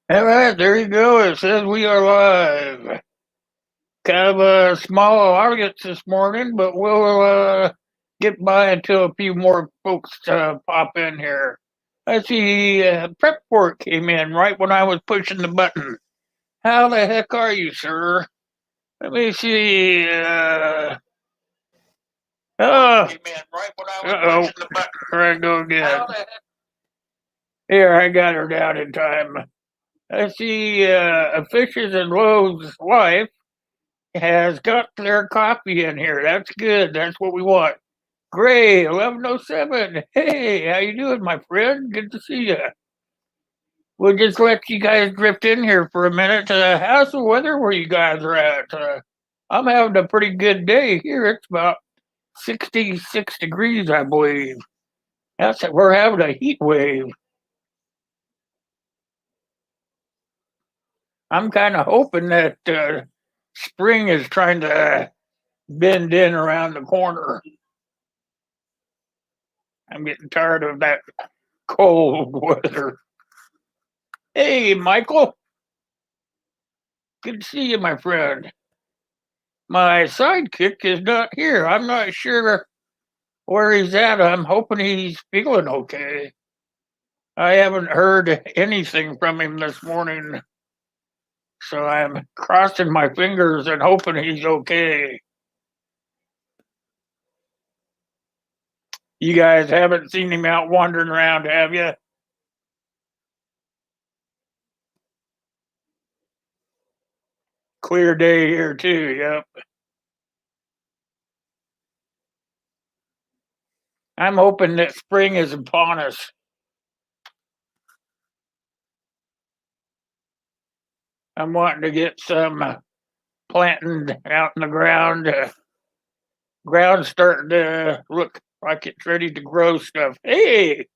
All right, there you go. It says we are live. Kind of a small audience this morning, but we'll get by until a few more folks pop in here. I see Prep Port came in right when I was pushing the button. How the heck are you, sir? Let me see. Oh, came in right when I was pushing the button. Here I go again. Here, I got her down in time. I see Fishes and Loaves' wife has got their coffee in here. That's good. That's what we want. Gray, 1107. Hey, how you doing, my friend? Good to see you. We'll just let you guys drift in here for a minute. How's the weather where you guys are at? I'm having a pretty good day here. It's about 66 degrees, I believe. That's it. We're having a heat wave. I'm kind of hoping that spring is trying to bend in around the corner. I'm getting tired of that cold weather. Hey, Michael. Good to see you, my friend. My sidekick is not here. I'm not sure where he's at. I'm hoping he's feeling okay. I haven't heard anything from him this morning, so I'm crossing my fingers and hoping he's okay. You guys haven't seen him out wandering around, have you? Clear day here, too. Yep. I'm hoping that spring is upon us. I'm wanting to get some planting out in the ground. Ground's starting to look like it's ready to grow stuff. Hey,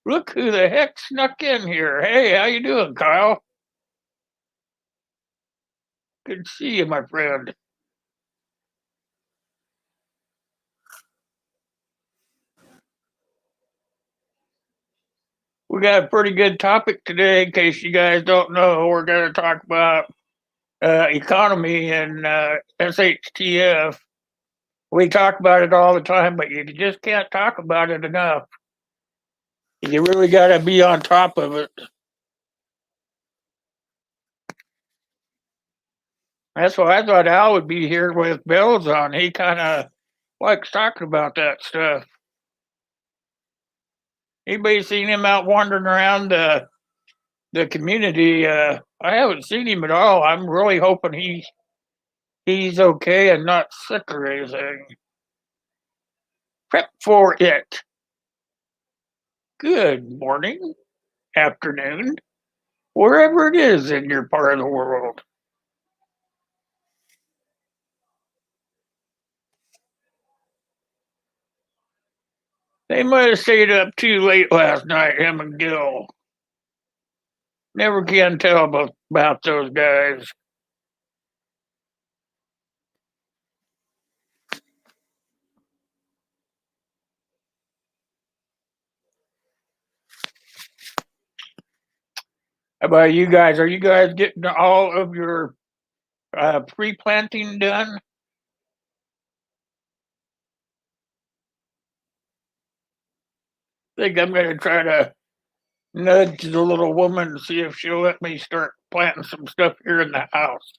look who the heck snuck in here. Hey, how you doing, Kyle? Good to see you, my friend. We got a pretty good topic today. In case you guys don't know, we're going to talk about economy and SHTF. We talk about it all the time, but you just can't talk about it enough. You really got to be on top of it. That's why I thought Al would be here with bells on. He kind of likes talking about that stuff. Anybody seen him out wandering around the community? I haven't seen him at all. I'm really hoping he's okay and not sick or anything. Prep for it. Good morning, afternoon, wherever it is in your part of the world. They might have stayed up too late last night, him and Gil. Never can tell about those guys. How about you guys? Are you guys getting all of your pre-planting done? I think I'm going to try to nudge the little woman and see if she'll let me start planting some stuff here in the house.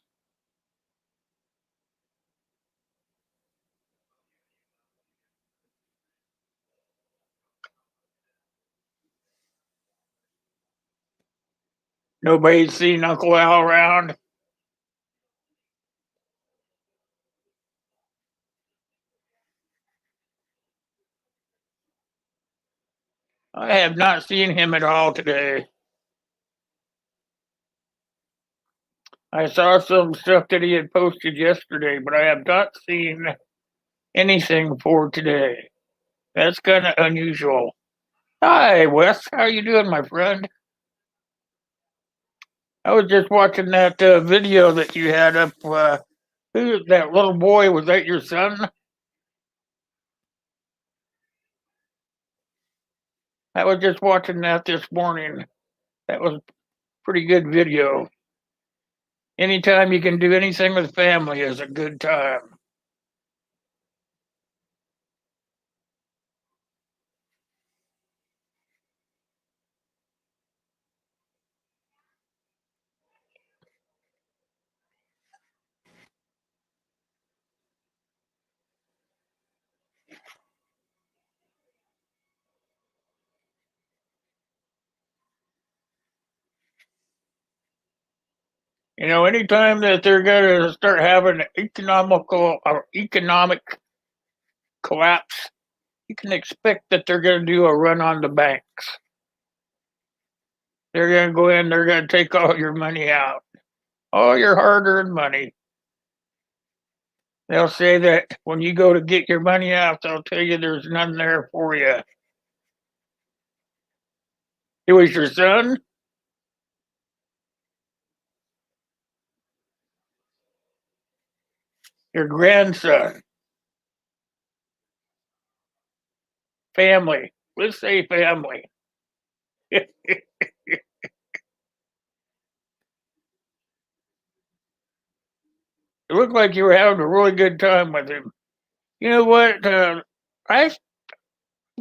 Nobody's seen Uncle Al around. I have not seen him at all today. I saw some stuff that he had posted yesterday, but I have not seen anything for today. That's kind of unusual. Hi, Wes. How you doing, my friend? I was just watching that video that you had up. Who that little boy? Was that your son? I was just watching that this morning. That was Pretty good video. Anytime you can do anything with family is a good time. Anytime that they're going to start having economic collapse, you can expect that they're going to do a run on the banks. They're going to go in, they're going to take all your money out, all your hard earned money. They'll say that when you go to get your money out, they'll tell you there's none there for you. It was your son? Your grandson? Family? Let's say family. It looked like you were having a really good time with him. You know what? I'm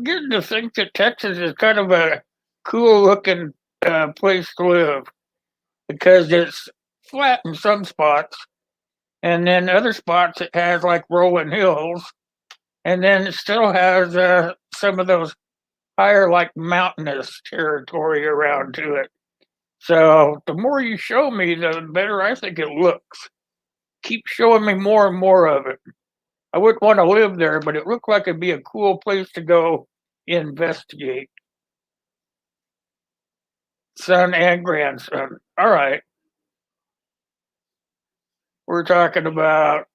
getting to think that Texas is kind of a cool looking place to live because it's flat in some spots, and then other spots it has like rolling hills, and then it still has some of those higher, like mountainous territory around to it. So the more you show me, the better I think it looks. Keep showing me more and more of it. I wouldn't want to live there, but it looked like it'd be a cool place to go investigate. Son and grandson. All right. We're talking about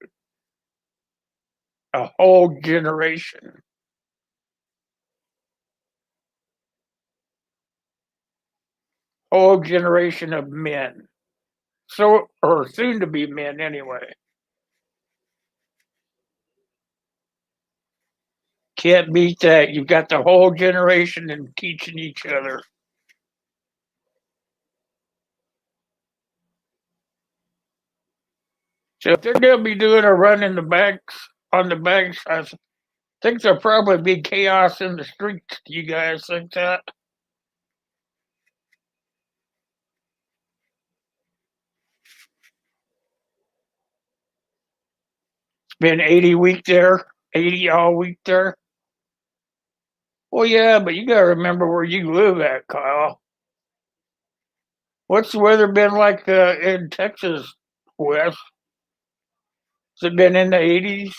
a whole generation. Whole generation of men. So, or soon to be men anyway. Can't beat that. You've got the whole generation and teaching each other. So if they're going to be doing a run in the banks, on the banks, I think there'll probably be chaos in the streets. Do you guys think that? It's been 80 week there, 80 all week there. Well, yeah, but you got to remember where you live at, Kyle. What's the weather been like in Texas, Wes? Has it been in the 80s?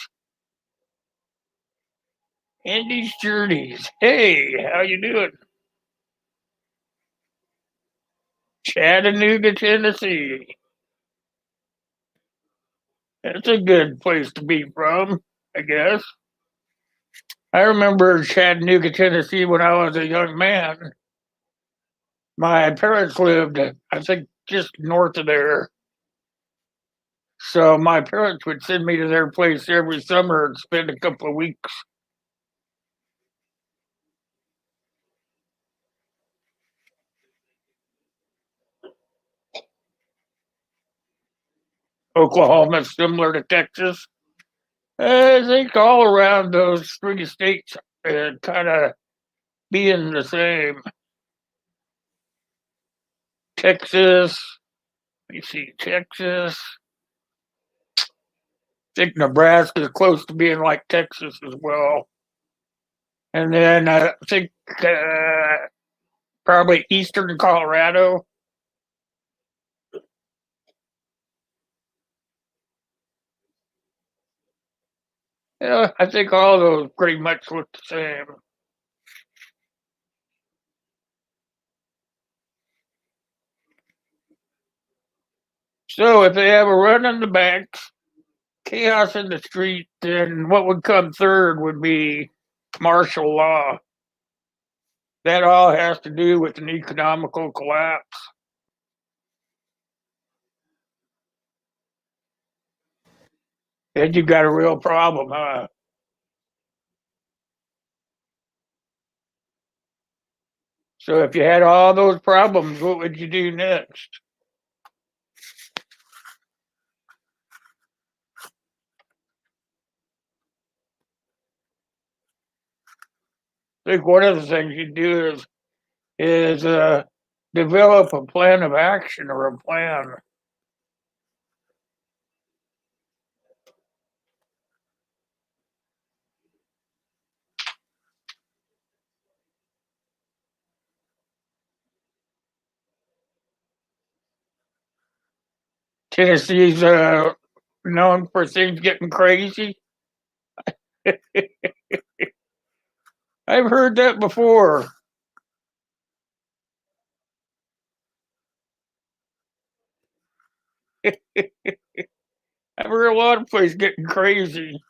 Andy's Journeys. Hey, how you doing? Chattanooga, Tennessee. That's a good place to be from, I guess. I remember Chattanooga, Tennessee when I was a young man. My parents lived, I think, just north of there. So my parents would send me to their place every summer and spend a couple of weeks. Oklahoma's similar to Texas. I think all around those three states kind of being the same. Texas, let me see, Texas. I think Nebraska is close to being like Texas as well. And then I think probably eastern Colorado. Yeah, I think all of those pretty much look the same. So if they have a run in the banks, chaos in the street, then what would come third would be martial law. That all has to do with an economical collapse. Then you got a real problem, huh? So if you had all those problems, what would you do next? I think one of the things you do is develop a plan of action or a plan. Tennessee's known for things getting crazy. I've heard that before. I've heard a lot of places getting crazy.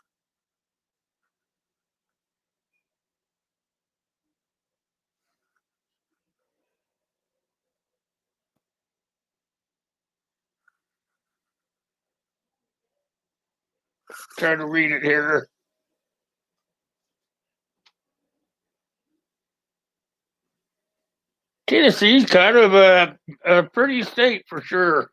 Trying to read it here. Tennessee's kind of a pretty state for sure.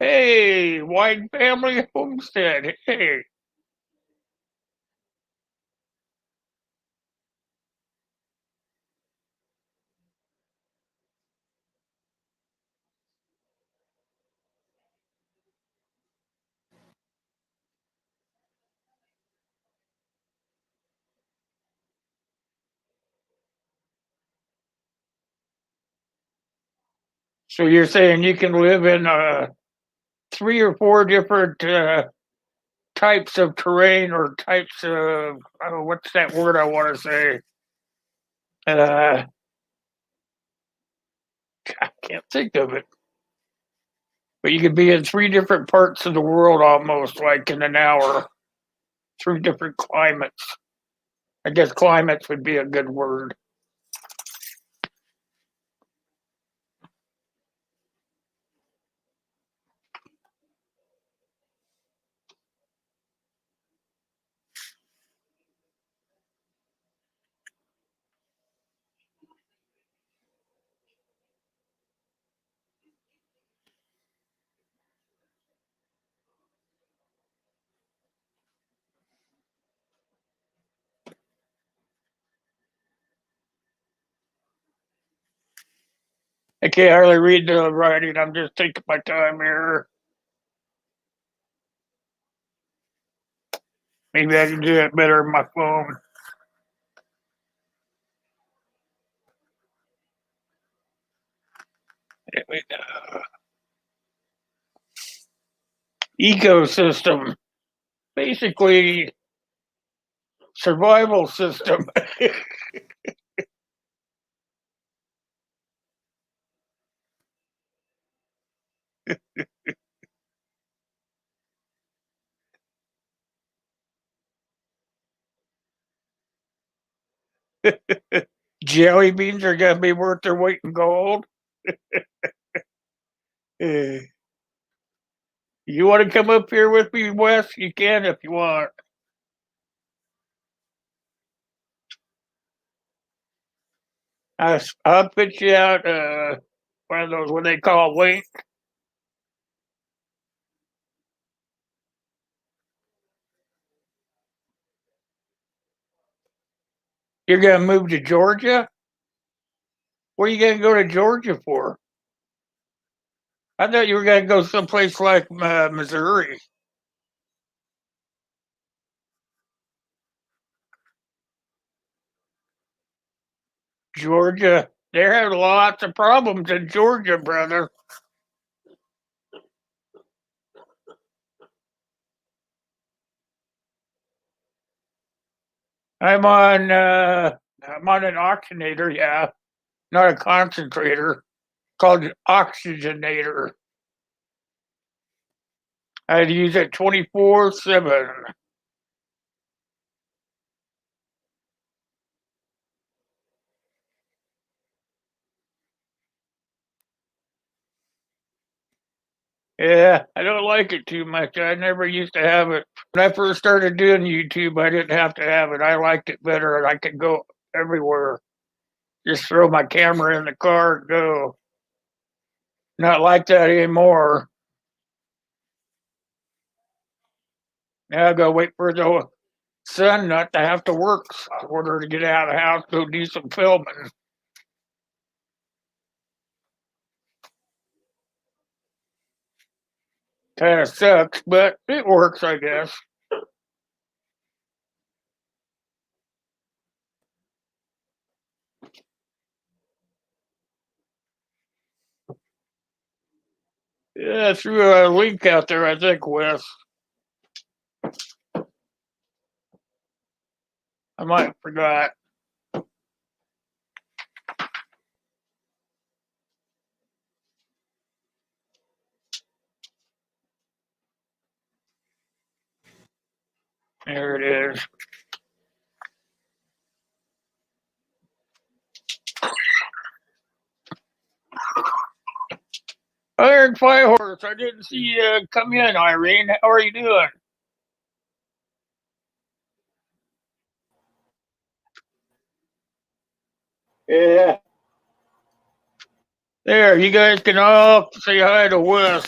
Hey, wide family homestead. Hey, so you're saying you can live in 3 or 4 different types of terrain or types of what's that word I want to say? Uh, I can't think of it. But you could be in 3 different parts of the world almost like in an hour. 3 different climates. I guess climates would be a good word. I can't hardly read the writing. I'm just taking my time here. Maybe I can do it better on my phone. Ecosystem, basically survival system. Jelly beans are gonna be worth their weight in gold. You want to come up here with me, Wes? You can if you want. I'll put you out one of those what they call link. You're gonna move to Georgia? Where are you gonna go to Georgia for? I thought you were gonna go someplace like Missouri. Georgia. There are lots of problems in Georgia, brother. I'm on I'm on an oxygenator, yeah. Not a concentrator. Called an oxygenator. I'd use it 24/7. Yeah, I don't like it too much. I never used to have it. When I first started doing YouTube, I didn't have to have it. I liked it better and I could go everywhere. Just throw my camera in the car and go. Not like that anymore. Now I gotta wait for the sun not to have to work in order to get out of the house, go do some filming. Kind of sucks, but it works, I guess. Yeah, I threw a link out there, I think, Wes. I might have forgot. There it is. Iron Fire Horse, I didn't see you come in, Irene. How are you doing? Yeah. There, you guys can all say hi to Wes.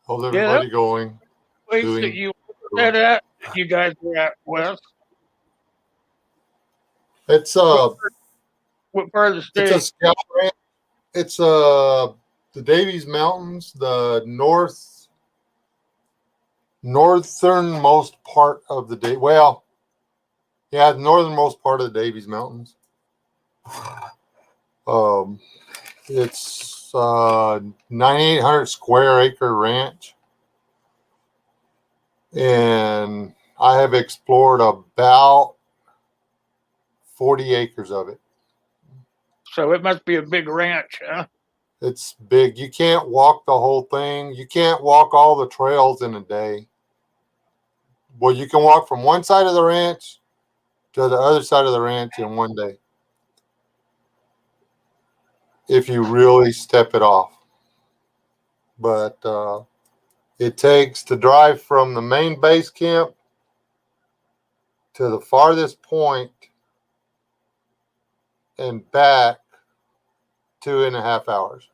How's everybody going? Place that you said at, you guys were at, Wes. It's what part of the state? It's a scout ranch. It's the Davies Mountains, the northernmost part of the the northernmost part of the Davies Mountains. It's 9,800 square acre ranch, and I have explored about 40 acres of it. So it must be a big ranch, huh? It's big. You can't walk the whole thing. You can't walk all the trails in a day. Well, you can walk from one side of the ranch to the other side of the ranch in one day, if you really step it off. But it takes to drive from the main base camp to the farthest point and back 2.5 hours.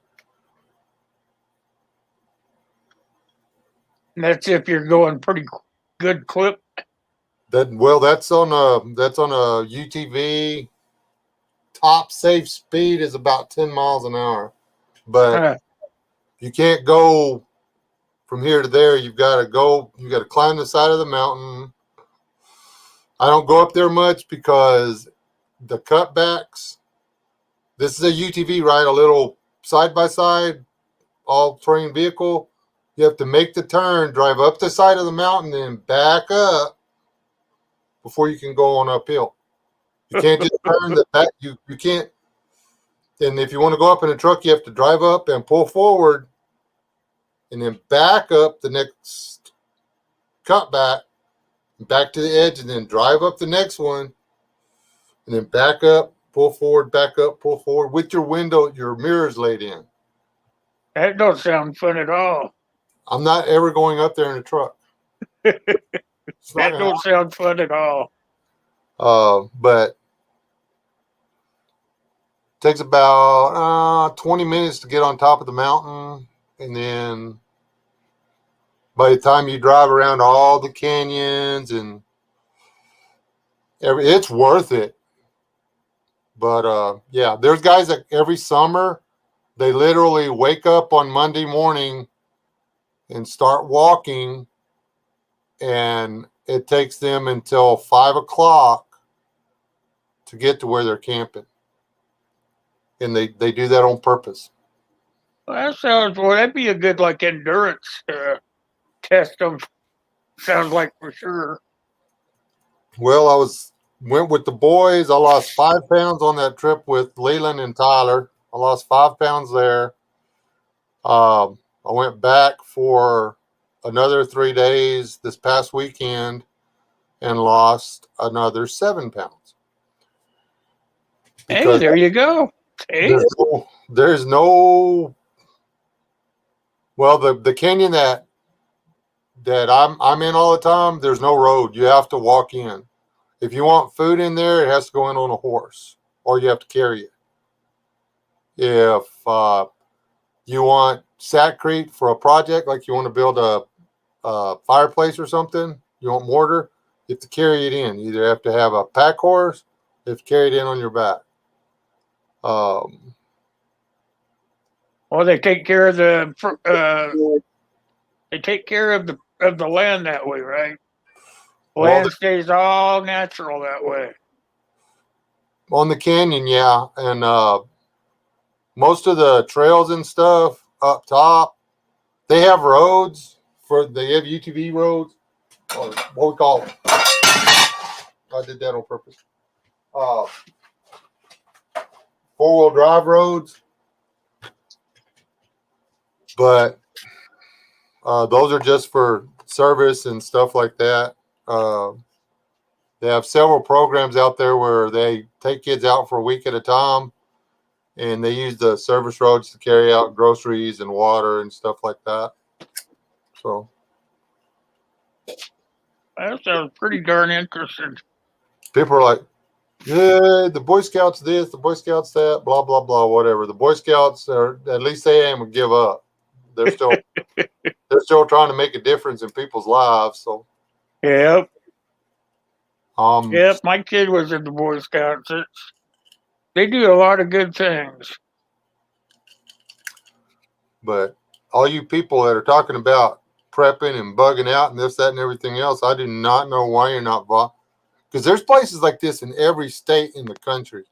And that's if you're going pretty good clip. That's on a UTV. Top safe speed is about 10 miles an hour, but you can't go from here to there. You got to climb the side of the mountain. I don't go up there much because the cutbacks. This is a UTV, right? A little side-by-side, all-terrain vehicle. You have to make the turn, drive up the side of the mountain, and back up before you can go on uphill. You can't just turn the back. You can't. And if you want to go up in a truck, you have to drive up and pull forward and then back up the next cutback, back to the edge, and then drive up the next one, and then back up, pull forward, back up, pull forward with your mirrors laid in. That don't sound fun at all. I'm not ever going up there in a truck. That don't sound fun at all. But it takes about 20 minutes to get on top of the mountain, and then by the time you drive around all the canyons and it's worth it. But yeah, there's guys that every summer they literally wake up on Monday morning and start walking, and it takes them until 5 o'clock to get to where they're camping. And they do that on purpose. Well, that'd be a good endurance test them. Sounds like for sure. Well, I went with the boys. I lost 5 pounds on that trip with Leland and Tyler. I lost 5 pounds there. I went back for another 3 days this past weekend, and lost another 7 pounds. Hey, there you go. Hey. There's no well, the canyon that I'm in all the time, there's no road. You have to walk in. If you want food in there, it has to go in on a horse, or you have to carry it. If you want satcrete for a project, like you want to build a fireplace or something, you want mortar, you have to carry it in. You either have to have a pack horse, you have to carry it in on your back. Well, they take care of the land that way, right? Land stays all natural that way. On the canyon, yeah, and most of the trails and stuff up top, they have roads they have UTV roads, or what we call them. I did that on purpose. 4-wheel drive roads, but those are just for service and stuff like that. They have several programs out there where they take kids out for a week at a time, and they use the service roads to carry out groceries and water and stuff like that. So that sounds pretty darn interesting. People are like, yeah, the Boy Scouts this, the Boy Scouts that, blah, blah, blah, whatever. The Boy Scouts are, at least they ain't gonna give up. They're still trying to make a difference in people's lives. So yep. Yep, my kid was in the Boy Scouts. They do a lot of good things. But all you people that are talking about prepping and bugging out and this, that, and everything else, I do not know why you're not involved. Because there's places like this in every state in the country.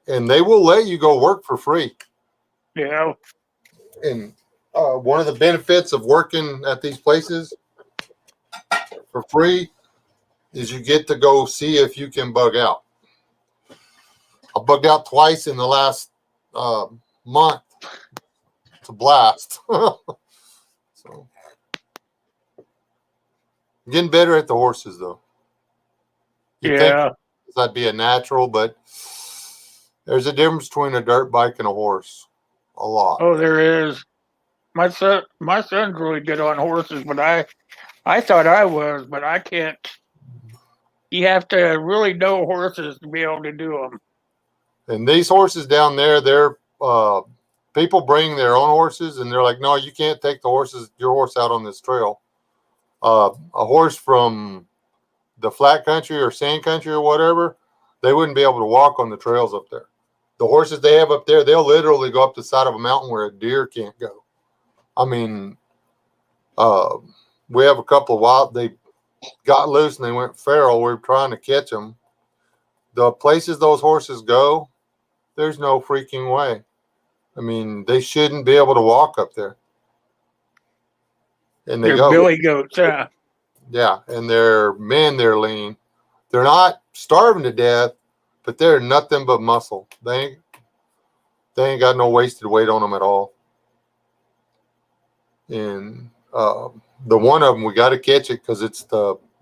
And they will let you go work for free. Yeah. And one of the benefits of working at these places for free is you get to go see if you can bug out. I bugged out twice in the last month. It's a blast. So, I'm getting better at the horses, though. You'd think I'd be a natural, but there's a difference between a dirt bike and a horse. A lot. Oh, there is. My son's really good on horses, but I thought I was, but I can't. You have to really know horses to be able to do them. And these horses down there, they're people bring their own horses, and they're like, no, you can't take your horse out on this trail. A horse from the flat country or sand country or whatever, they wouldn't be able to walk on the trails up there. The horses they have up there, they'll literally go up the side of a mountain where a deer can't go. I mean, we have a couple of they got loose and they went feral. We're trying to catch them. The places those horses go, there's no freaking way. I mean, they shouldn't be able to walk up there. And they're billy goats, yeah. Yeah, and they're lean. They're not starving to death, but they're nothing but muscle. They ain't got no wasted weight on them at all. And the one of them, we got to catch it because it's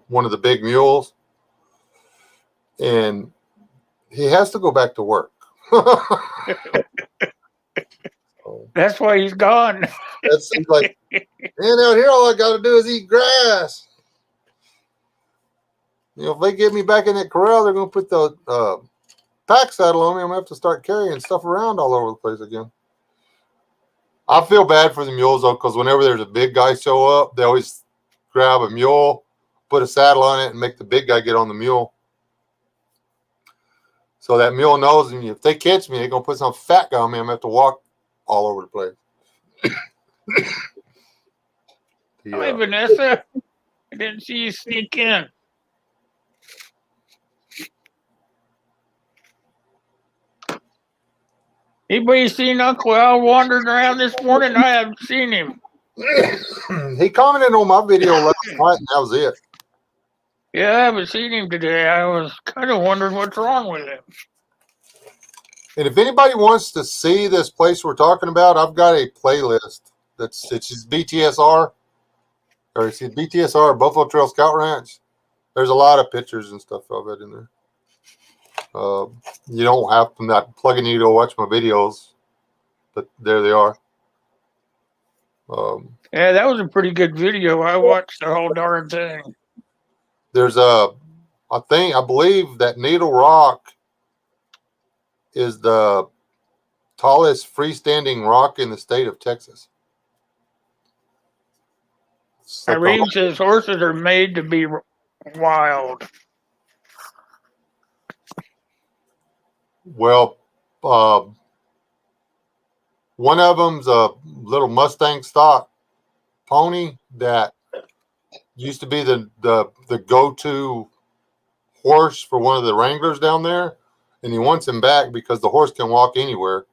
one of the big mules, and he has to go back to work. That's why he's gone. That's like, man, out here all I got to do is eat grass. You know, if they get me back in that corral, they're going to put the pack saddle on me. I'm going to have to start carrying stuff around all over the place again. I feel bad for the mules, though, because whenever there's a big guy show up, they always grab a mule, put a saddle on it, and make the big guy get on the mule. So that mule knows, and if they catch me, they're going to put some fat guy on me. I'm going to have to walk all over the place. Hi, Vanessa. I didn't see you sneak in. Anybody seen Uncle Al wandering around this morning? I haven't seen him. He commented on my video last night, and that was it. Yeah, I haven't seen him today. I was kind of wondering what's wrong with him. And if anybody wants to see this place we're talking about, I've got a playlist it's BTSR, or it's BTSR, Buffalo Trail Scout Ranch. There's a lot of pictures and stuff of it in there. You don't have to not plug in to go watch my videos, but there they are. Yeah, that was a pretty good video. I watched the whole darn thing. There's I believe that Needle Rock is the tallest freestanding rock in the state of Texas. Irene says horses are made to be wild. Well, one of them's a little Mustang stock pony that used to be the go-to horse for one of the wranglers down there, and he wants him back because the horse can walk anywhere.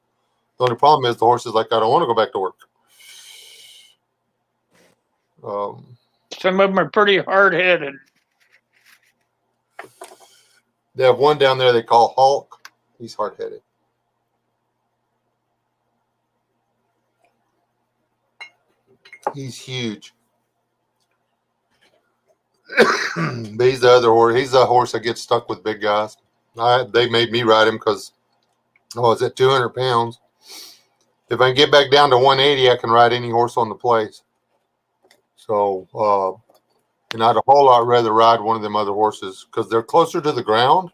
The only problem is the horse is like, I don't want to go back to work. Some of them are pretty hard-headed. They have one down there they call Hulk. He's hard-headed. He's huge. But he's the other horse. He's the horse that gets stuck with big guys. They made me ride him because I was at 200 pounds. If I can get back down to 180, I can ride any horse on the place. So, and I'd a whole lot rather ride one of them other horses because they're closer to the ground.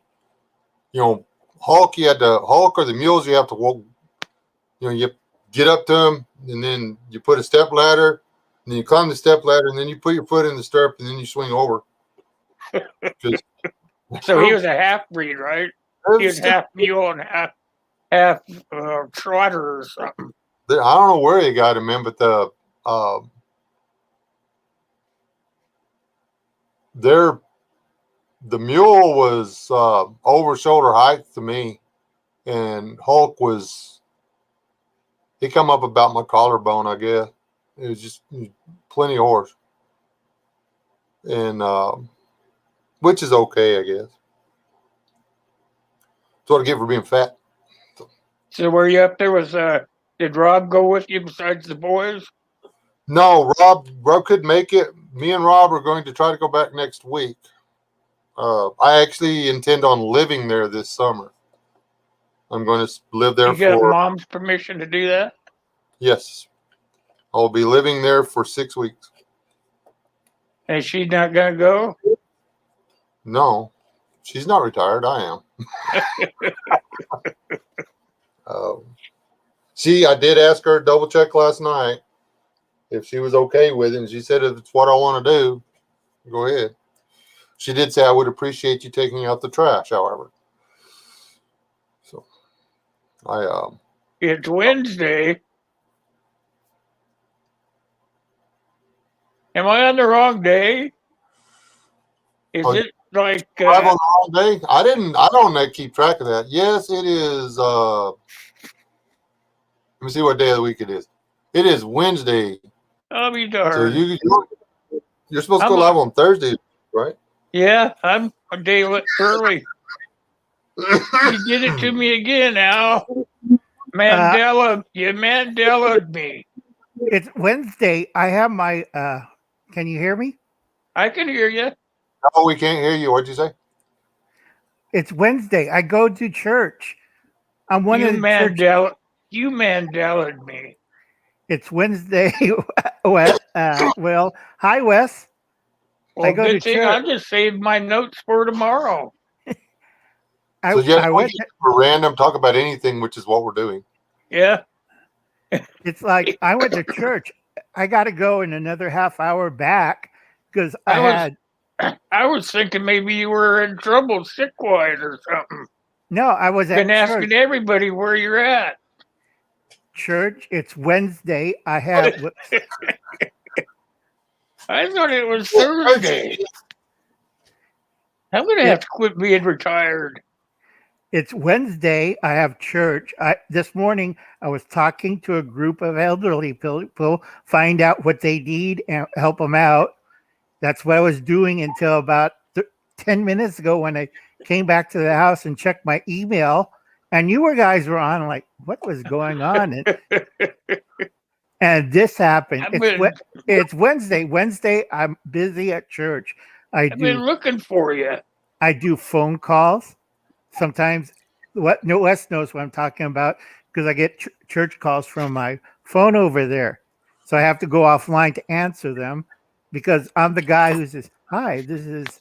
You know, Hulk or the mules, you have to walk. You know, you get up to them, and then you put a step ladder, and then you climb the step ladder, and then you put your foot in the stirrup, and then you swing over. So he was a half breed, right? He was half mule and half trotter or something. I don't know where he got him in, but the mule was over shoulder height to me, and Hulk he come up about my collarbone, I guess. It was just plenty of horse, and which is okay, I guess. That's what I get for being fat. So were you up there? Did Rob go with you besides the boys? No, Rob couldn't make it. Me and Rob are going to try to go back next week. I actually intend on living there this summer. I'm going to live there you got Mom's permission to do that? Yes. I'll be living there for 6 weeks. And she's not going to go? No. She's not retired. I am. I did ask her to double check last night if she was okay with it, and she said if it's what I want to do, go ahead. She did say I would appreciate you taking out the trash, however. So it's Wednesday. Am I on the wrong day? Is it like I'm on the wrong day? I don't keep track of that. Yes, it is. Let me see what day of the week it is. It is Wednesday. I'll be darned. So you're supposed to go live on Thursday, right? Yeah, I'm a day early. You did it to me again, Al. Mandela, you Mandela'd me. It's Wednesday. I have my. Can you hear me? I can hear you. No, we can't hear you. What'd you say? It's Wednesday. I go to church. I'm one of the church. You Mandela'd me. It's Wednesday. Well, hi, Wes. Well, I go to church. I just saved my notes for tomorrow. I went for random talk about anything, which is what we're doing. Yeah. It's like I went to church. I got to go in another half hour back because I was thinking maybe you were in trouble, sick-wise or something. No, I was at church. Been asking everybody where you're at. Church. It's Wednesday. I have. I thought it was Thursday. I'm going to have to quit being retired. It's Wednesday. I have church. This morning, I was talking to a group of elderly people, find out what they need and help them out. That's what I was doing until about 10 minutes ago when I came back to the house and checked my email. And you guys were on, like, what was going on? And this happened. It's Wednesday. Wednesday, I'm busy at church. I've been looking for you. I do phone calls. Sometimes Wes knows what I'm talking about because I get church calls from my phone over there. So I have to go offline to answer them because I'm the guy who says, hi, this is,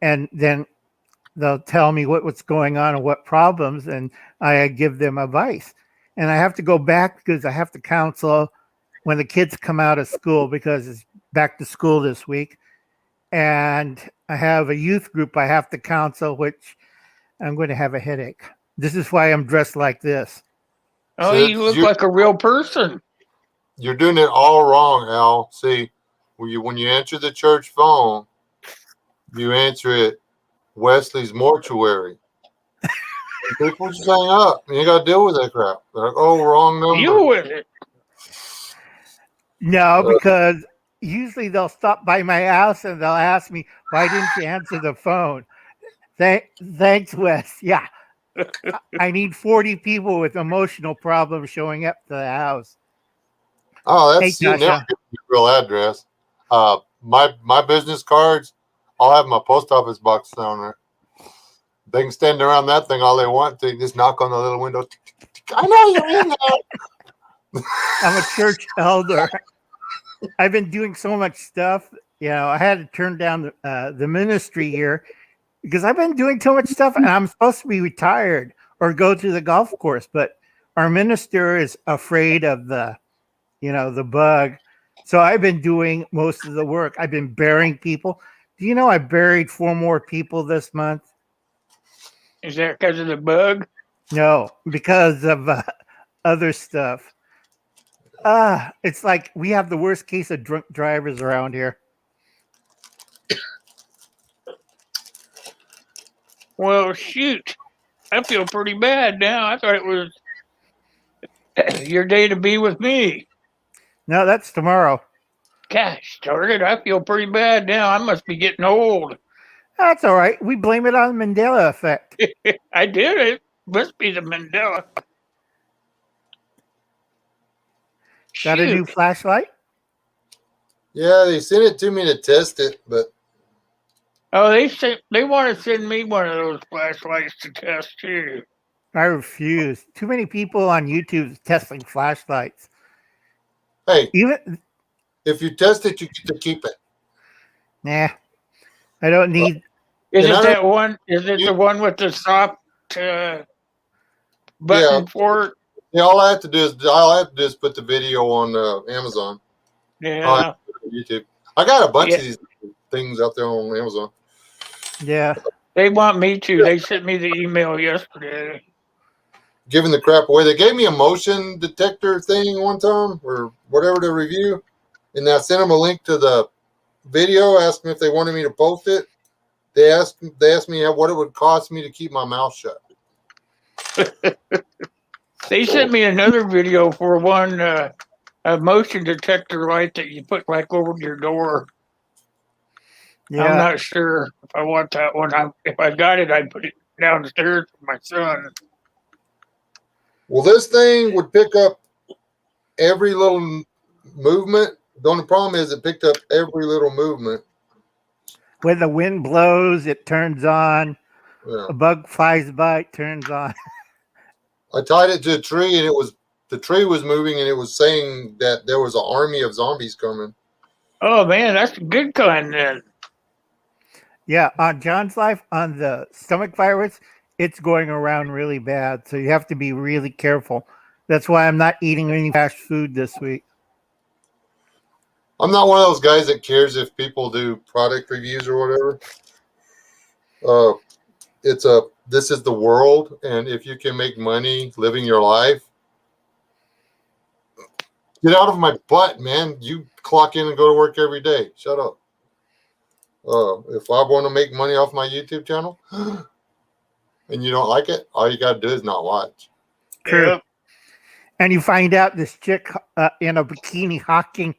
and then they'll tell me what's going on and what problems, and I give them advice. And I have to go back because I have to counsel when the kids come out of school because it's back to school this week. And I have a youth group I have to counsel, which I'm going to have a headache. This is why I'm dressed like this. Oh, you look like a real person. You're doing it all wrong, Al. See, when you answer the church phone, you answer it Wesley's mortuary. People just hang up. You got to deal with that crap. They're like, oh, wrong number. Deal with it. No, because usually they'll stop by my house and they'll ask me, why didn't you answer the phone? Thanks, Wes. Yeah. I need 40 people with emotional problems showing up to the house. Oh, that's you never get your real address. My business cards, I'll have my post office box down there. They can stand around that thing all they want to. Just knock on the little window. I know you're in there. I'm a church elder. I've been doing so much stuff. You know, I had to turn down the ministry here because I've been doing too much stuff, and I'm supposed to be retired or go to the golf course. But our minister is afraid of the bug. So I've been doing most of the work. I've been burying people. Do you know I buried 4 more people this month? Is that because of the bug? No, because of other stuff. It's like we have the worst case of drunk drivers around here. Well, shoot. I feel pretty bad now. I thought it was your day to be with me. No, that's tomorrow. Gosh darn it, I feel pretty bad now. I must be getting old. That's all right. We blame it on the Mandela effect. I did it. Must be the Mandela. Got a new flashlight? Yeah, they sent it to me to test it, but they want to send me one of those flashlights to test too. I refuse. Too many people on YouTube testing flashlights. Hey, if you test it, you get to keep it. Nah, I don't need. Is it that one? Is it the one with the soft button for it? Yeah, all I have to do is put the video on Amazon. Yeah. YouTube. I got a bunch of these things out there on Amazon. Yeah. They want me to. They sent me the email yesterday. Giving the crap away. They gave me a motion detector thing one time or whatever to review. And I sent them a link to the video, asked them if they wanted me to post it. They asked me what it would cost me to keep my mouth shut. They sent me another video for one a motion detector light that you put like over your door. Yeah. I'm not sure if I want that one. If I got it, I'd put it downstairs for my son. Well, this thing would pick up every little movement. The only problem is it picked up every little movement. When the wind blows, it turns on. Yeah. A bug flies by, it turns on. I tied it to a tree, and the tree was moving, and it was saying that there was an army of zombies coming. Oh man, that's a good kind then. Yeah, on John's life, on the stomach virus, it's going around really bad. So you have to be really careful. That's why I'm not eating any fast food this week. I'm not one of those guys that cares if people do product reviews or whatever. This is the world, and if you can make money living your life, get out of my butt, man. You clock in and go to work every day. Shut up. If I want to make money off my YouTube channel and you don't like it, all you got to do is not watch. True. Yeah. And you find out this chick in a bikini hawking.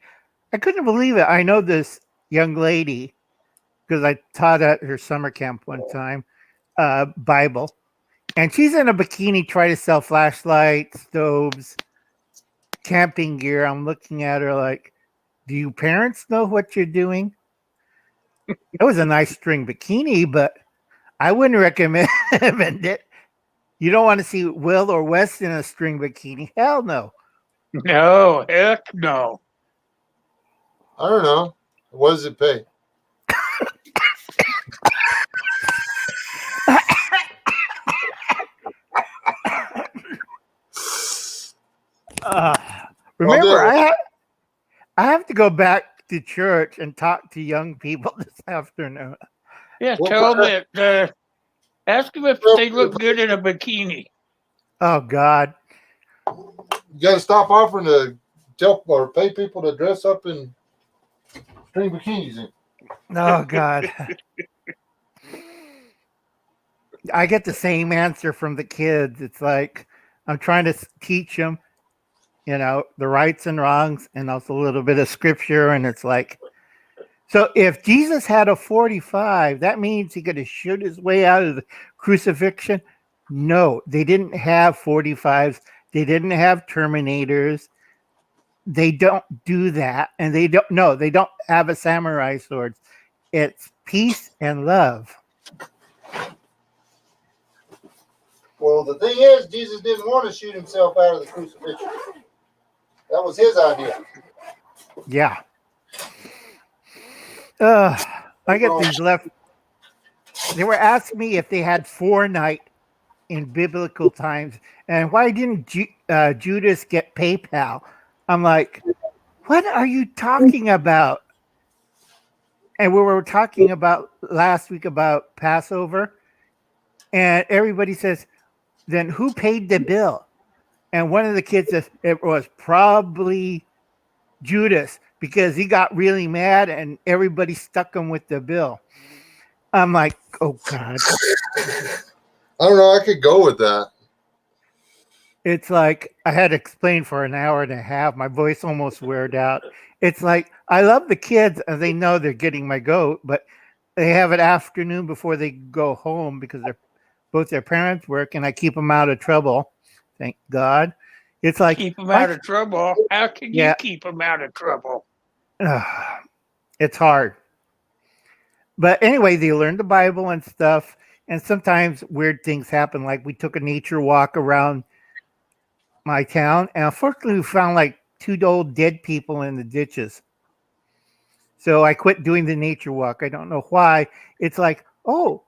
I couldn't believe it. I know this young lady because I taught at her summer camp one time, Bible. And she's in a bikini trying to sell flashlights, stoves, camping gear. I'm looking at her like, do you parents know what you're doing? It was a nice string bikini, but I wouldn't recommend it. You don't want to see Will or Wes in a string bikini. Hell no. No, heck no. I don't know. What does it pay? Remember, I have to go back to church and talk to young people this afternoon. Yeah, Well, tell them that. Ask them if they look good in a bikini. Oh God! You got to stop offering to tell or pay people to dress up in string bikinis. Oh God! I get the same answer from the kids. It's like I'm trying to teach them, the rights and wrongs, and also a little bit of scripture. And it's like, so if Jesus had a 45, that means he could have shoot his way out of the crucifixion. No, they didn't have 45s. They didn't have Terminators. They don't do that. And they don't have a samurai sword. It's peace and love. Well, the thing is, Jesus didn't want to shoot himself out of the crucifixion. That was his idea. Yeah. I get these left. They were asking me if they had Fortnite in biblical times, and why didn't Judas get PayPal? I'm like, what are you talking about? And we were talking about last week about Passover, and everybody says, then who paid the bill? And one of the kids says it was probably Judas because he got really mad and everybody stuck him with the bill. I'm like, oh God. I don't know. I could go with that. It's like I had to explain for an hour and a half. My voice almost weared out. It's like I love the kids and they know they're getting my goat, but they have an afternoon before they go home because both their parents work and I keep them out of trouble. Thank God. It's like keep them out of trouble. How can you keep them out of trouble? It's hard. But anyway, they learn the Bible and stuff. And sometimes weird things happen. Like we took a nature walk around my town. And unfortunately, we found like 2 old dead people in the ditches. So I quit doing the nature walk. I don't know why. It's like, oh,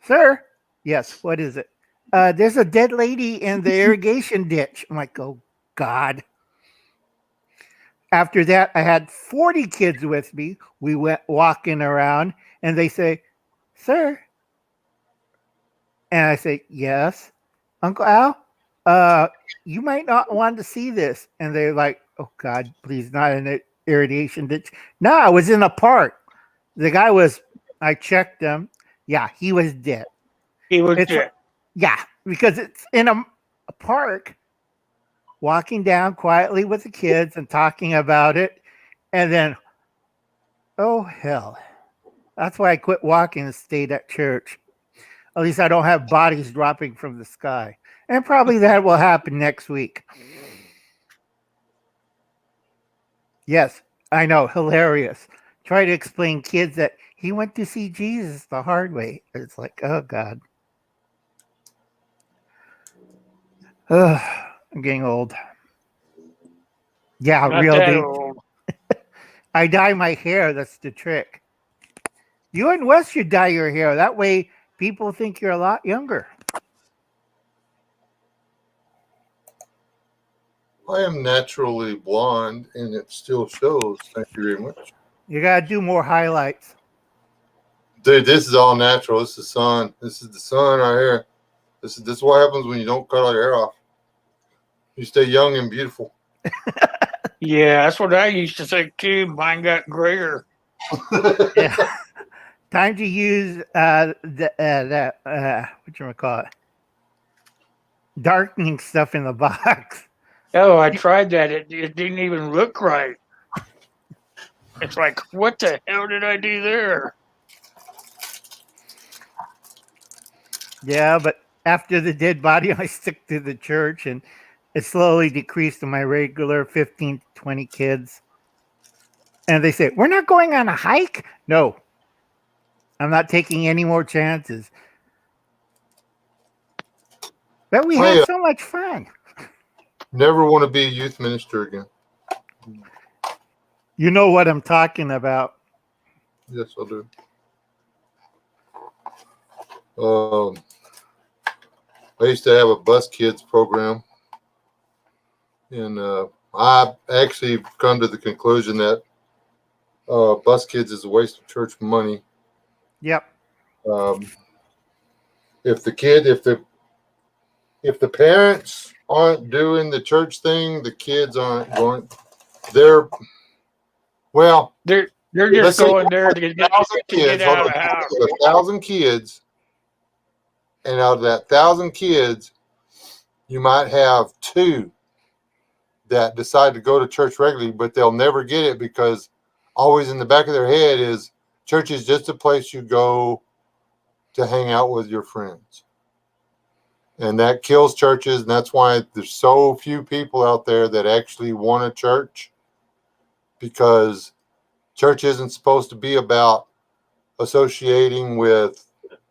sir. Yes, what is it? There's a dead lady in the irrigation ditch. I'm like, oh, God. After that, I had 40 kids with me. We went walking around, and they say, sir. And I say, yes. Uncle Al, you might not want to see this. And they're like, oh, God, please, not in an irrigation ditch. No, I was in a park. The guy I checked him. Yeah, he was dead. He was dead. Yeah, because it's in a park, walking down quietly with the kids and talking about it. And then, oh, hell. That's why I quit walking and stayed at church. At least I don't have bodies dropping from the sky. And probably that will happen next week. Yes, I know. Hilarious. Try to explain kids that he went to see Jesus the hard way. It's like, oh, God. I'm getting old. Yeah, Not real that deep. old. I dye my hair. That's the trick. You and Wes should dye your hair. That way people think you're a lot younger. I am naturally blonde, and it still shows. Thank you very much. You got to do more highlights. Dude, this is all natural. This is the sun. This is the sun right here. This is what happens when you don't cut all your hair off. You stay young and beautiful. Yeah, that's what I used to think too. Mine got grayer. Yeah. Time to use whatchamacallit, darkening stuff in the box. Oh, I tried that. It didn't even look right. It's like, what the hell did I do there? Yeah, but after the dead body, I stick to the church, and it slowly decreased to my regular 15 to 20 kids. And they say, we're not going on a hike. No, I'm not taking any more chances. But we had so much fun. Never want to be a youth minister again. You know what I'm talking about. Yes, I do. I used to have a bus kids program, and I actually come to the conclusion that bus kids is a waste of church money. Yep. If the parents aren't doing the church thing, the kids aren't going. They're just going there to get out of the house. 1,000 kids, and out of that 1,000 kids, you might have 2 that decide to go to church regularly, but they'll never get it because always in the back of their head is church is just a place you go to hang out with your friends. And that kills churches, and that's why there's so few people out there that actually want a church, because church isn't supposed to be about associating with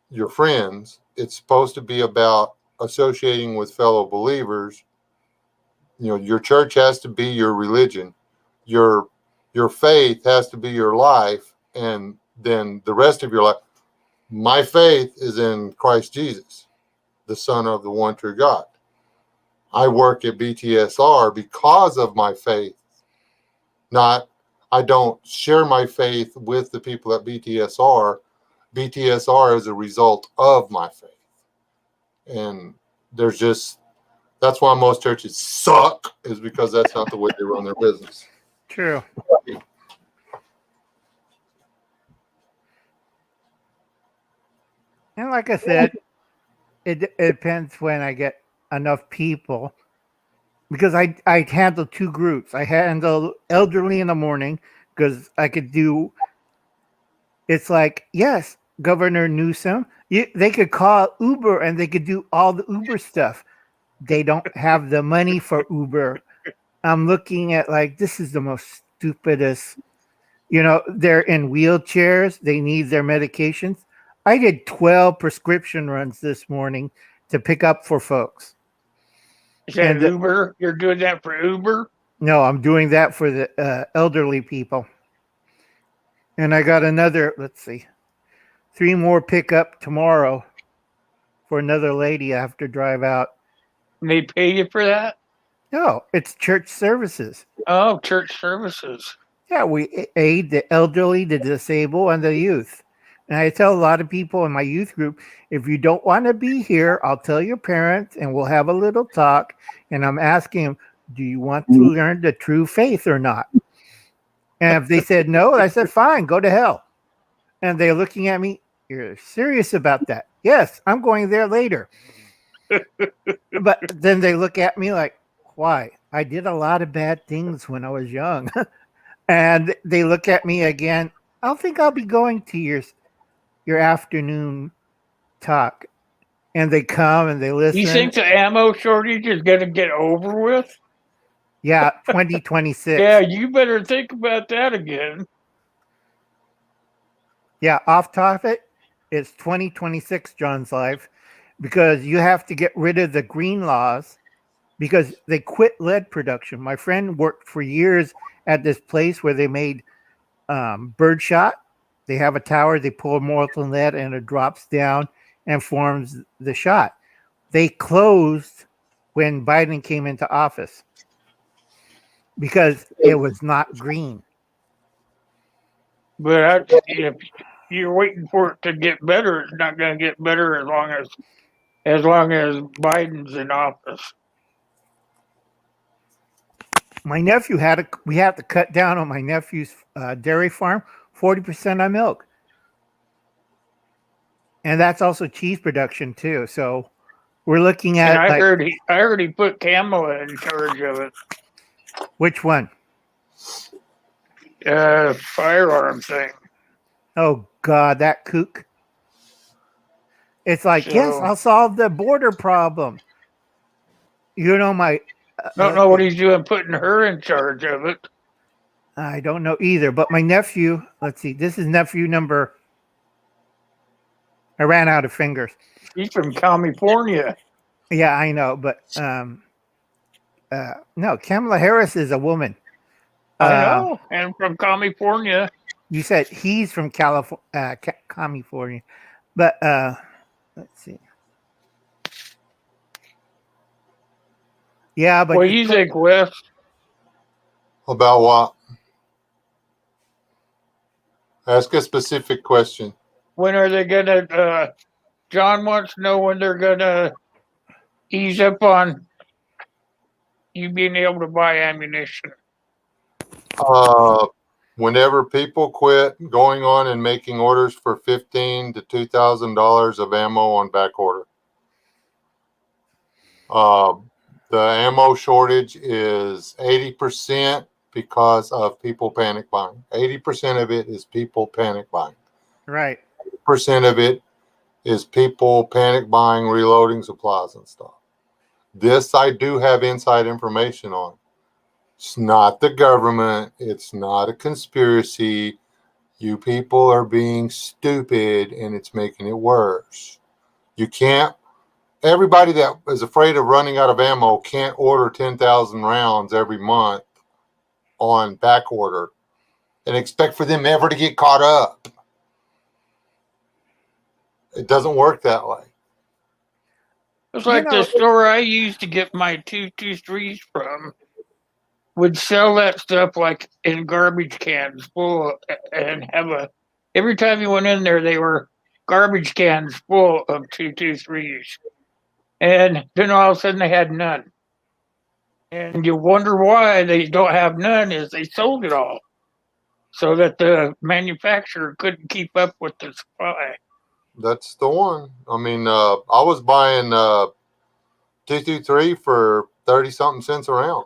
your friends. It's supposed to be about associating with fellow believers. You know, your church has to be your religion. Your faith has to be your life, and then the rest of your life. My faith is in Christ Jesus, the Son of the one true God. I work at BTSR because of my faith. I don't share my faith with the people at BTSR. BTSR is a result of my faith. And that's why most churches suck, is because that's not the way they run their business. True. And like I said, it depends when I get enough people, because I handle 2 groups. I handle elderly in the morning because I could do. It's like, yes, Governor Newsom, they could call Uber and they could do all the Uber stuff. They don't have the money for Uber. I'm looking at like, this is the most stupidest. They're in wheelchairs. They need their medications. I did 12 prescription runs this morning to pick up for folks. Is that Uber? You're doing that for Uber? No, I'm doing that for the elderly people. And I got another, 3 more pickup tomorrow for another lady I have to drive out. And they pay you for that? No, it's church services. Oh, church services. Yeah, we aid the elderly, the disabled, and the youth. And I tell a lot of people in my youth group, if you don't want to be here, I'll tell your parents and we'll have a little talk. And I'm asking them, do you want to learn the true faith or not? And if they said no, I said, fine, go to hell. And they're looking at me, you're serious about that? Yes, I'm going there later. But then they look at me like, why? I did a lot of bad things when I was young. And they look at me again. I don't think I'll be going to your afternoon talk. And they come and they listen. You think the ammo shortage is going to get over with? Yeah, 2026. Yeah, you better think about that again. Yeah, off topic, it's 2026, John's life, because you have to get rid of the green laws because they quit lead production. My friend worked for years at this place where they made birdshot. They have a tower, they pour molten lead and it drops down and forms the shot. They closed when Biden came into office because it was not green. But if you're waiting for it to get better, it's not going to get better as long as Biden's in office. My nephew we had to cut down on my nephew's dairy farm 40% on milk. And that's also cheese production too. So we're looking at. And I heard he put Kamala in charge of it. Which one? Firearm thing. Oh God, that kook. It's like, yes, I'll solve the border problem. My. Don't know what he's doing putting her in charge of it. I don't know either. But my nephew, let's see, this is nephew number. I ran out of fingers. He's from California. Yeah, I know, but no, Kamala Harris is a woman. I know, and from California. You said he's from California, but let's see. Yeah, but Well, you think, Wes? About what? Ask a specific question. When are they gonna? John wants to know when they're gonna ease up on you being able to buy ammunition. Whenever people quit going on and making orders for $1,500 to $2,000 of ammo on back order. The ammo shortage is 80% because of people panic buying. 80% of it is people panic buying. Right. 80% of it is people panic buying, reloading supplies and stuff. This I do have inside information on. It's not the government. It's not a conspiracy. You people are being stupid and it's making it worse. You can't, everybody that is afraid of running out of ammo can't order 10,000 rounds every month on back order and expect for them ever to get caught up. It doesn't work that way. It's like the store I used to get my 223s from would sell that stuff like in garbage cans full and have every time you went in there, they were garbage cans full of 223s. And then all of a sudden they had none. And you wonder why they don't have none is they sold it all so that the manufacturer couldn't keep up with the supply. That's the one. I mean, I was buying 223 for 30-something cents a round.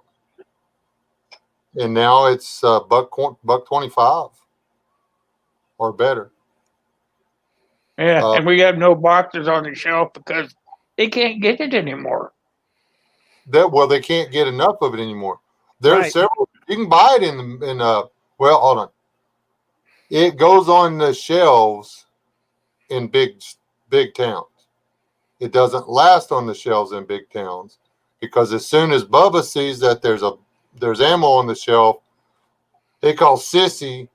And now it's $1.25 or better. Yeah, and we have no boxes on the shelf because they can't get it anymore. They can't get enough of it anymore. There's several. You can buy it in well, hold on. It goes on the shelves in big towns. It doesn't last on the shelves in big towns because as soon as Bubba sees that there's ammo on the shelf, they call Sissy,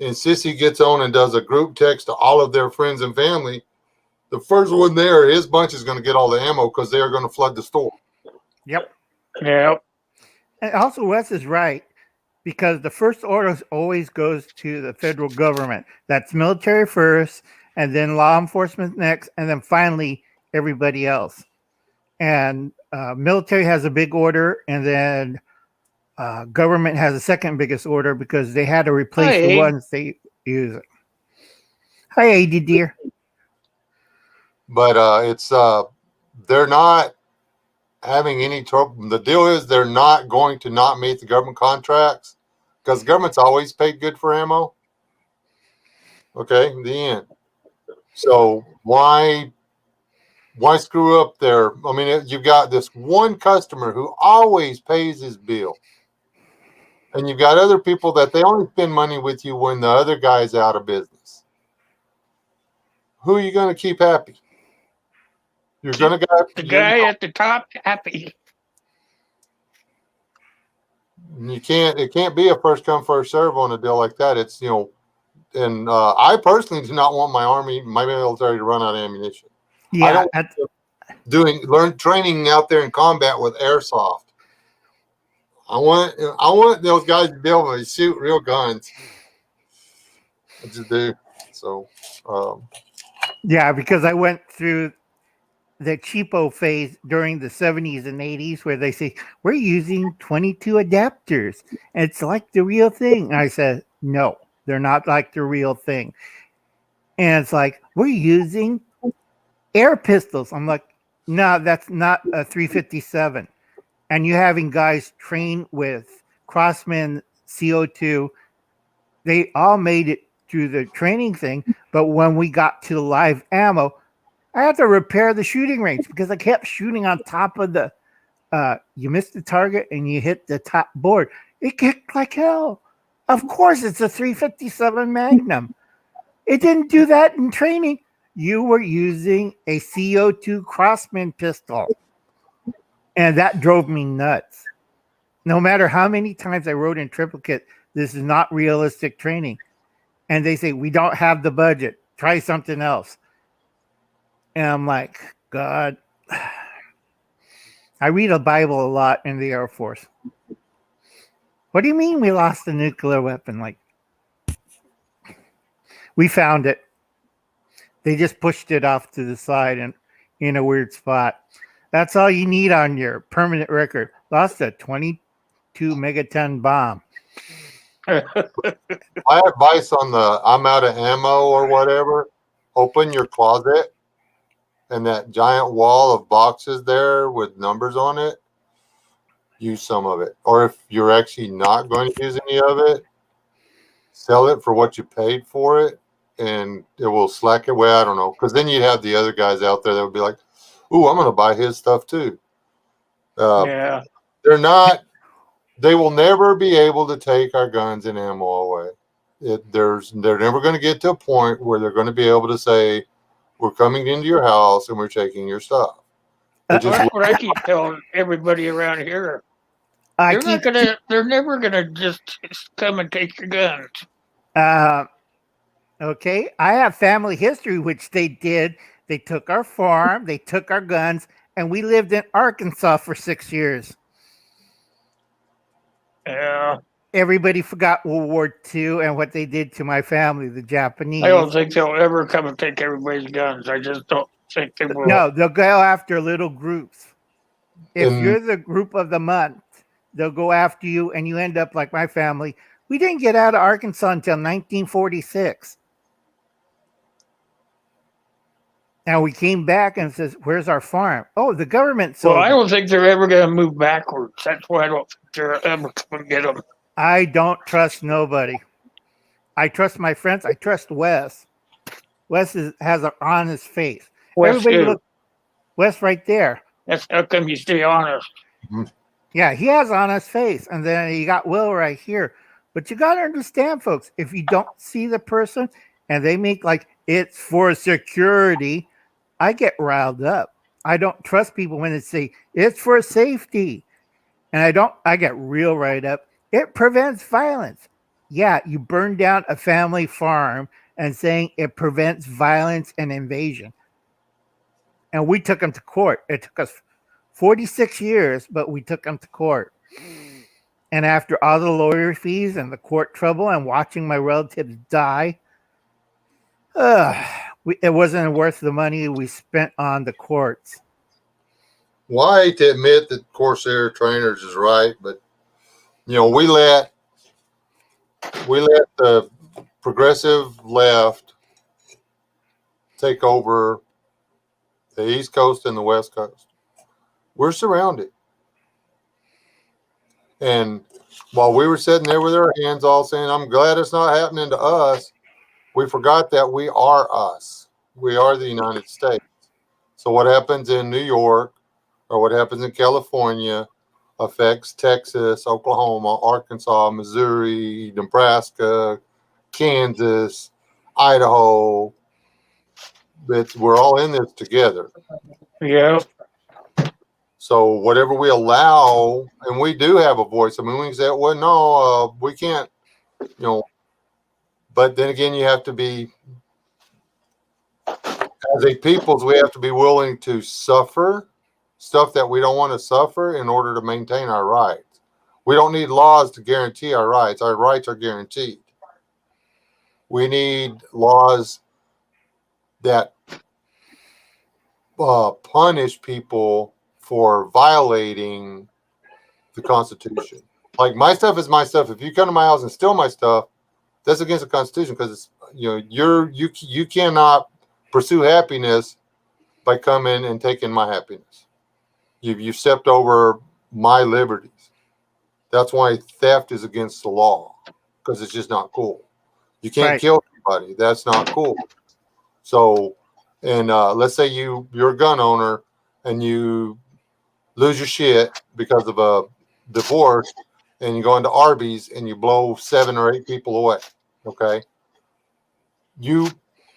and Sissy gets on and does a group text to all of their friends and family. The first one there, his bunch is going to get all the ammo because they are going to flood the store. Yep. Yep. And also, Wes is right because the first order always goes to the federal government. That's military first, and then law enforcement next, and then finally everybody else. And military has a big order, and then government has the second biggest order because they had to replace the ones they use. Hi, AD dear. But it's they're not having any trouble. The deal is they're not going to not meet the government contracts because the government's always paid good for ammo. Okay, the end. So why screw up their? I mean, you've got this one customer who always pays his bill, and you've got other people that they only spend money with you when the other guy's out of business. Who are you going to keep happy? You're going to get the guy at the top happy. It can't be a first come first serve on a deal like that. It's and I personally do not want my military to run out of ammunition. Yeah, I don't training out there in combat with airsoft. I want those guys to be able to shoot real guns. I just do. So yeah, because I went through the cheapo phase during the 70s and 80s where they say we're using 22 adapters and it's like the real thing. And I said, no, they're not like the real thing. And it's like, we're using air pistols. I'm like, no, that's not a 357. And you having guys train with Crossman CO2, they all made it through the training thing. But when we got to the live ammo, I had to repair the shooting range because I kept shooting on top of the, you missed the target and you hit the top board. It kicked like hell. Of course, it's a 357 Magnum. It didn't do that in training. You were using a CO2 Crossman pistol. And that drove me nuts. No matter how many times I wrote in triplicate, this is not realistic training. And they say, we don't have the budget. Try something else. And I'm like, God. I read a Bible a lot in the Air Force. What do you mean we lost a nuclear weapon? Like, we found it. They just pushed it off to the side and in a weird spot. That's all you need on your permanent record. Lost a 22 megaton bomb. My advice on the I'm out of ammo or whatever, open your closet and that giant wall of boxes there with numbers on it, use some of it. Or if you're actually not going to use any of it, sell it for what you paid for it and it will slack it away. I don't know. Because then you'd have the other guys out there that would be like, ooh, I'm going to buy his stuff too. Yeah. They will never be able to take our guns and ammo away. They're never going to get to a point where they're going to be able to say, we're coming into your house and we're taking your stuff. That's what I keep telling everybody around here. They're never gonna just come and take your guns. Okay. I have family history, which they did. They took our farm, they took our guns, and we lived in Arkansas for 6 years. Yeah. Everybody forgot World War II and what they did to my family, the Japanese. I don't think they'll ever come and take everybody's guns. I just don't think they will. No, they'll go after little groups. If you're the group of the month, they'll go after you and you end up like my family. We didn't get out of Arkansas until 1946. And we came back and says, where's our farm? Oh, the government sold I don't think they're ever going to move backwards. That's why I don't think they're ever going to get them. I don't trust nobody. I trust my friends. I trust Wes. Wes has an honest face. Everybody look. Wes right there. That's how come you stay honest. Yeah, he has an honest face. And then you got Will right here. But you got to understand, folks, if you don't see the person and they make like it's for security, I get riled up. I don't trust people when they say it's for safety. And I get real riled up. It prevents violence. Yeah, you burn down a family farm and saying it prevents violence and invasion. And we took them to court. It took us 46 years, but we took them to court. And after all the lawyer fees and the court trouble and watching my relatives die, it wasn't worth the money we spent on the courts. Well, I hate to admit that Corsair Trainers is right, but we let the progressive left take over the East Coast and the West Coast. We're surrounded. And while we were sitting there with our hands all saying, I'm glad it's not happening to us, we forgot that we are us. We are the United States. So what happens in New York or what happens in California affects Texas, Oklahoma, Arkansas, Missouri, Nebraska, Kansas, Idaho. We're all in this together. Yeah. So whatever we allow, and we do have a voice. I mean, we can say, well, no, we can't, but then again, you have to be, as a peoples, we have to be willing to suffer stuff that we don't want to suffer in order to maintain our rights. We don't need laws to guarantee our rights. Our rights are guaranteed. We need laws that punish people for violating the Constitution. Like, my stuff is my stuff. If you come to my house and steal my stuff, that's against the Constitution, because it's you cannot pursue happiness by coming and taking my happiness. You've stepped over my liberties. That's why theft is against the law, because it's just not cool. You can't kill anybody. That's not cool. So, and let's say you're a gun owner, and you lose your shit because of a divorce. and you go into Arby's and you blow 7 or 8 people away, okay, you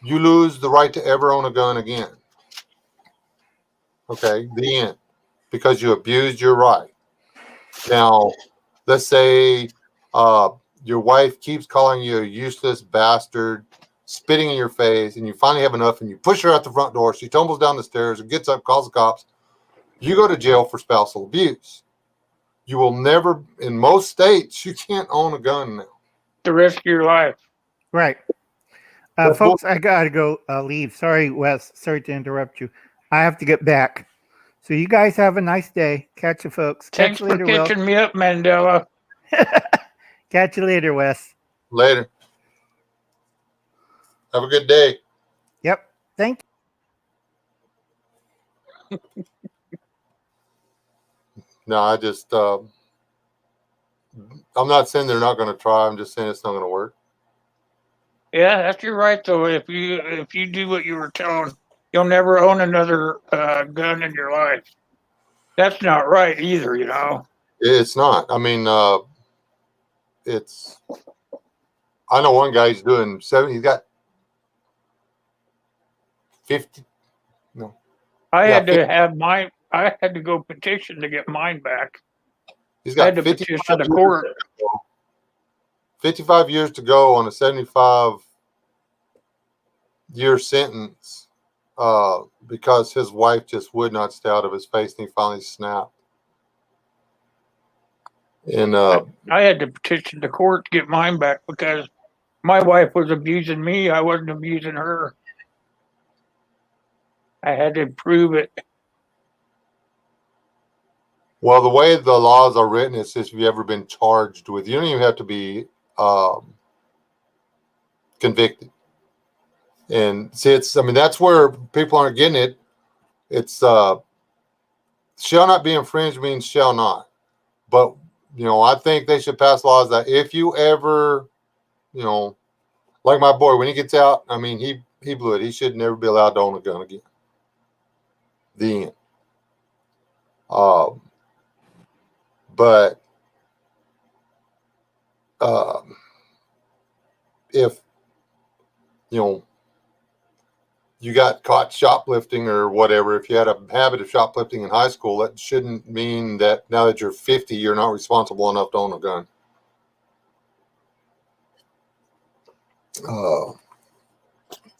lose the right to ever own a gun again. Okay, the end, because you abused your right. Now, let's say your wife keeps calling you a useless bastard, spitting in your face, and you finally have enough, and you push her out the front door. She tumbles down the stairs and gets up, calls the cops. You go to jail for spousal abuse. You will never, in most states, you can't own a gun now. The rest of your life. Right. Folks, I got to go leave. Sorry, Wes. Sorry to interrupt you. I have to get back. So you guys have a nice day. Catch you, folks. Thanks Catch you later, for catching me up, Mandela. Catch you later, Wes. Later. Have a good day. Yep. Thank you. No, I just, I'm not saying they're not going to try. I'm just saying it's not going to work. Yeah, that's your right though. If you do what you were telling, you'll never own another gun in your life. That's not right either, you know. It's not. I mean, it's. I know one guy. He's doing 70. He's got 50. No. I Yeah, had to 50. have mine. I had to go petition to get mine back. He's I had got to petition the court. 55 years to go on a 75-year sentence because his wife just would not stay out of his face, and he finally snapped. And I had to petition the court to get mine back because my wife was abusing me. I wasn't abusing her. I had to prove it. well, the way the laws are written, it's just if you've ever been charged with, you don't even have to be convicted. And see, I mean, that's where people aren't getting it. It's shall not be infringed means shall not. But, I think they should pass laws that if you ever, like my boy, when he gets out, I mean, he blew it. He should never be allowed to own a gun again. The end. But if, you got caught shoplifting or whatever, if you had a habit of shoplifting in high school, that shouldn't mean that now that you're 50, you're not responsible enough to own a gun.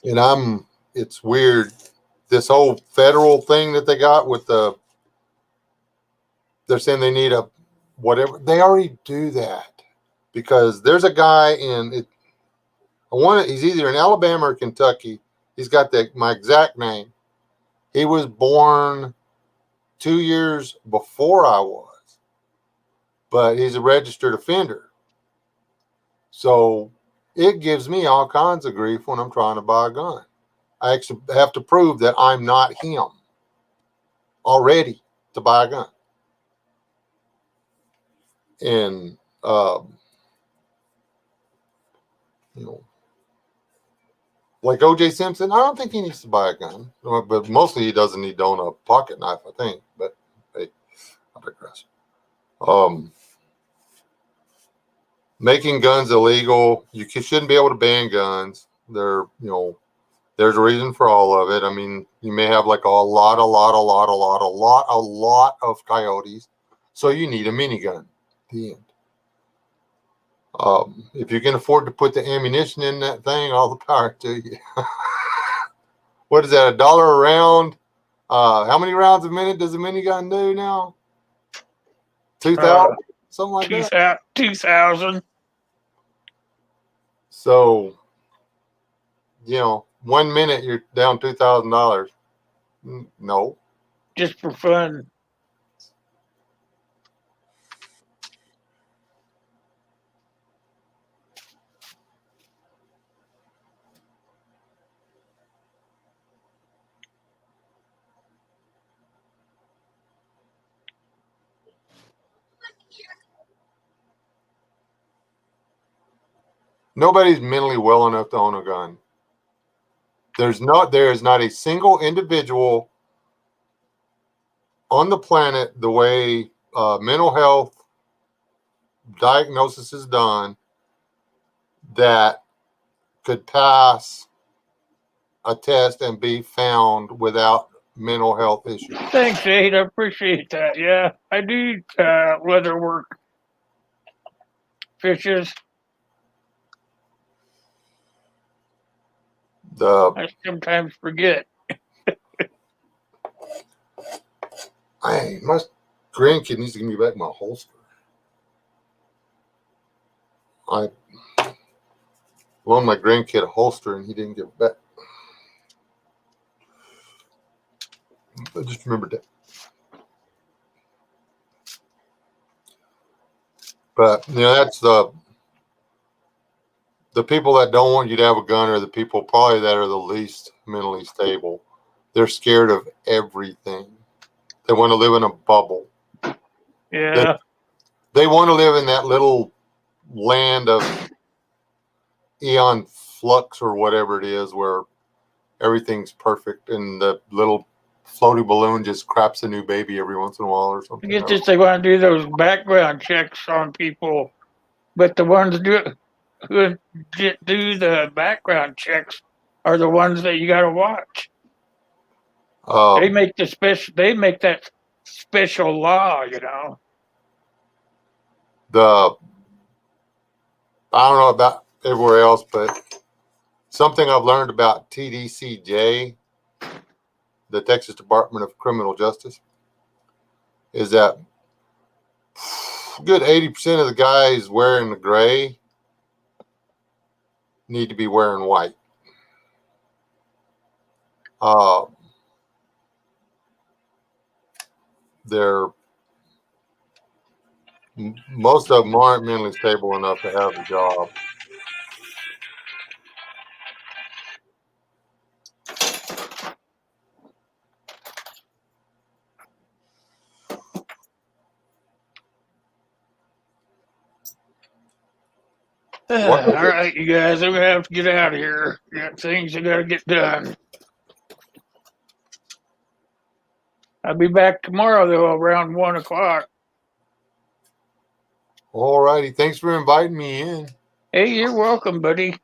And it's weird, this whole federal thing that they got with they're saying they need a whatever. They already do that because there's a guy he's either in Alabama or Kentucky. He's got my exact name. He was born 2 years before I was, but he's a registered offender. So it gives me all kinds of grief when I'm trying to buy a gun. I actually have to prove that I'm not him already to buy a gun. And, like O.J. Simpson, I don't think he needs to buy a gun, but mostly he doesn't need to own a pocket knife, I think. But hey, I digress. Making guns illegal, you shouldn't be able to ban guns. There's a reason for all of it. I mean, you may have like a lot of coyotes, so you need a minigun. The end. If you can afford to put the ammunition in that thing, all the power to you. What is that, $1 a round? How many rounds a minute does a minigun do now? 2,000? Something like that? 2,000. So, 1 minute you're down $2,000. No. Just for fun. Nobody's mentally well enough to own a gun. There is not a single individual on the planet the way mental health diagnosis is done that could pass a test and be found without mental health issues. Thanks, Aid. I appreciate that. Yeah, I do leather work fishes. I sometimes forget. My grandkid needs to give me back my holster. I loaned my grandkid a holster and he didn't give it back. I just remembered that. But that's the people that don't want you to have a gun are the people probably that are the least mentally stable. They're scared of everything. They want to live in a bubble. Yeah. They want to live in that little land of eon flux or whatever it is where everything's perfect and the little floaty balloon just craps a new baby every once in a while or something. I get this, they want to do those background checks on people, but the ones who do the background checks are the ones that you got to watch. They make that special law, I don't know about everywhere else, but something I've learned about TDCJ, the Texas Department of Criminal Justice, is that good 80% of the guys wearing the gray need to be wearing white. Most of them aren't mentally stable enough to have the job. All right, you guys, I'm gonna have to get out of here. Got things I gotta get done. I'll be back tomorrow though, around 1 o'clock. All righty. Thanks for inviting me in. Hey, you're welcome, buddy.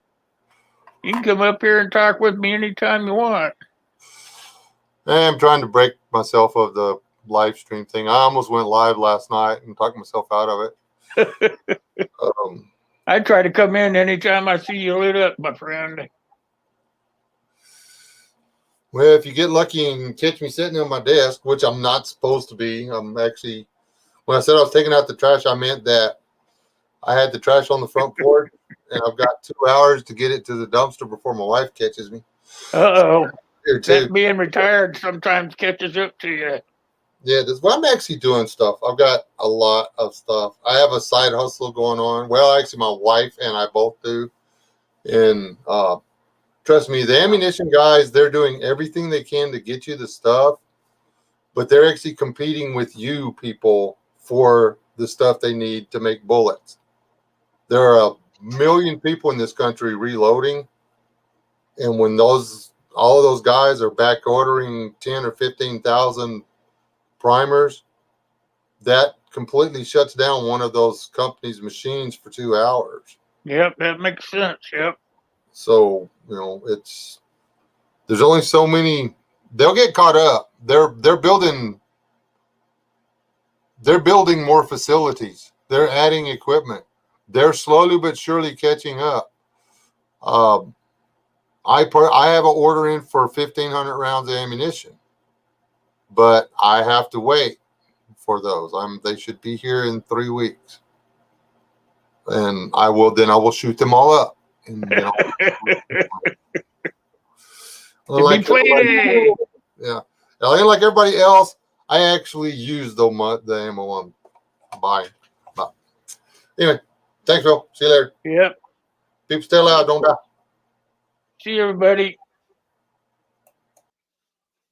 You can come up here and talk with me anytime you want. I'm trying to break myself of the live stream thing. I almost went live last night and talked myself out of it. I try to come in anytime I see you lit up, my friend. Well, if you get lucky and catch me sitting on my desk, which I'm not supposed to be, I'm actually, when I said I was taking out the trash, I meant that I had the trash on the front porch and I've got 2 hours to get it to the dumpster before my wife catches me. Uh-oh. That being retired sometimes catches up to you. Yeah, I'm actually doing stuff. I've got a lot of stuff. I have a side hustle going on. Well, actually, my wife and I both do. And trust me, the ammunition guys, they're doing everything they can to get you the stuff, but they're actually competing with you people for the stuff they need to make bullets. There are 1 million people in this country reloading. And when all of those guys are back ordering 10 or 15,000 primers, that completely shuts down one of those companies' machines for 2 hours. Yep, that makes sense. Yep. So, there's only so many. They'll get caught up. They're building more facilities. They're adding equipment. They're slowly but surely catching up. I have an order in for 1,500 rounds of ammunition, but I have to wait for those. They should be here in 3 weeks, and I will shoot them all up. And like everybody else, I actually use the ammo I'm buying. But anyway, thanks, Bill. See you later. Yep. People stay loud, don't die. See you, everybody.